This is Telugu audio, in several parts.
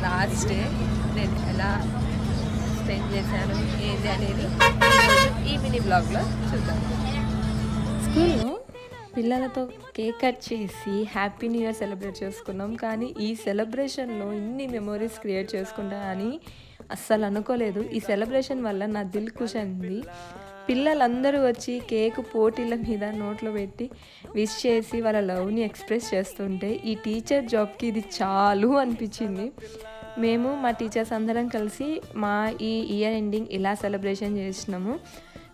లాస్ట్ డే నేను ఎలా స్పెండ్ చేశాను ఏంటి అనేది ఈ మినీ బ్లాగ్లో చూద్దాం. స్కూల్లో పిల్లలతో కేక్ కట్ చేసి హ్యాపీ న్యూ ఇయర్ సెలబ్రేట్ చేసుకున్నాం. కానీ ఈ సెలబ్రేషన్లో ఇన్ని మెమొరీస్ క్రియేట్ చేసుకుంటా అని అస్సలు అనుకోలేదు. ఈ సెలబ్రేషన్ వల్ల నా దిల్ ఖుష్ అయింది. పిల్లలందరూ వచ్చి కేక్ పోటీల మీద నోట్లో పెట్టి విష్ చేసి వాళ్ళ లవ్ని ఎక్స్ప్రెస్ చేస్తుంటే ఈ టీచర్ జాబ్కి ఇది చాలు అనిపించింది. మేము మా టీచర్స్ అందరం కలిసి మా ఈ ఇయర్ ఎండింగ్ ఇలా సెలబ్రేషన్ చేసినాము.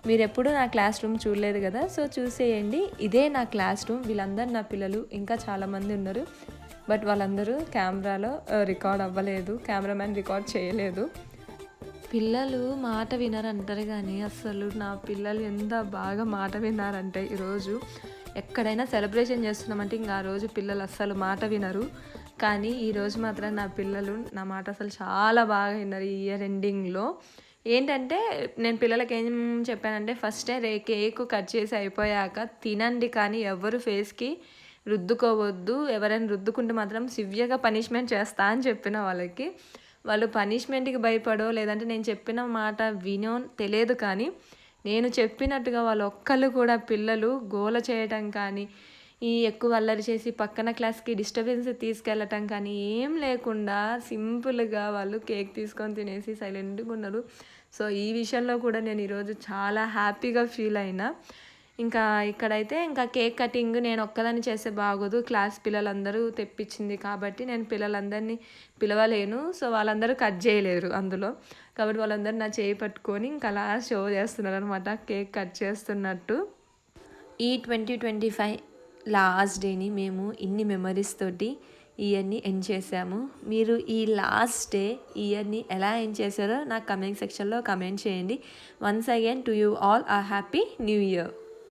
మీరు ఎప్పుడూ నా క్లాస్ రూమ్ చూడలేదు కదా, సో చూసేయండి. ఇదే నా క్లాస్ రూమ్. వీళ్ళందరూ నా పిల్లలు, ఇంకా చాలామంది ఉన్నారు. బట్ వాళ్ళందరూ కెమెరాలో రికార్డ్ అవ్వలేదు, కెమెరామ్యాన్ రికార్డ్ చేయలేదు. పిల్లలు మాట వినరంటారు కానీ అసలు నా పిల్లలు ఎంత బాగా మాట విన్నారంటే ఈరోజు ఎక్కడైనా సెలబ్రేషన్ చేస్తున్నామంటే ఇంకా ఆ రోజు పిల్లలు అస్సలు మాట వినరు. కానీ ఈరోజు మాత్రం నా పిల్లలు నా మాట అసలు చాలా బాగా విన్నారు. ఈ ఇయర్ ఎండింగ్లో ఏంటంటే నేను పిల్లలకి ఏం చెప్పానంటే ఫస్టే కేక్ కట్ చేసి అయిపోయాక తినండి, కానీ ఎవరు ఫేస్కి రుద్దుకోవద్దు. ఎవరైనా రుద్దుకుంటే మాత్రం సివియర్గా పనిష్మెంట్ చేస్తా అని చెప్పిన వాళ్ళకి. వాళ్ళు పనిష్మెంట్కి భయపడో లేదంటే నేను చెప్పిన మాట వినో తెలియదు, కానీ నేను చెప్పినట్టుగా వాళ్ళు ఒక్కళ్ళు కూడా పిల్లలు గోల చేయటం కానీ ఎక్కువ అల్లరి చేసి పక్కన క్లాస్కి డిస్టర్బెన్స్ తీసుకెళ్ళటం కానీ ఏం లేకుండా సింపుల్గా వాళ్ళు కేక్ తీసుకొని తినేసి సైలెంట్గా ఉన్నారు. సో ఈ విషయంలో కూడా నేను ఈరోజు చాలా హ్యాపీగా ఫీల్ అయినా. ఇంకా ఇక్కడైతే ఇంకా కేక్ కటింగ్ నేను ఒక్కదాన్ని చేస్తే బాగోదు, క్లాస్ పిల్లలందరూ తెప్పించింది కాబట్టి నేను పిల్లలందరినీ పిలవలేను. సో వాళ్ళందరూ కట్ చేయలేరు అందులో, కాబట్టి వాళ్ళందరూ నా చేయి పట్టుకొని ఇంకా అలా షో చేస్తున్నారు అనమాట కేక్ కట్ చేస్తున్నట్టు. ఈ 2025 లాస్ట్ డేని మేము ఇన్ని మెమరీస్ తోటి ఇయర్ని ఎండ్ చేసాము. మీరు ఈ లాస్ట్ డే ఇయర్ని ఎలా ఎండ్ చేశారో నాకు కమెంట్ సెక్షన్లో కమెంట్ చేయండి. Once again to you all a happy new year.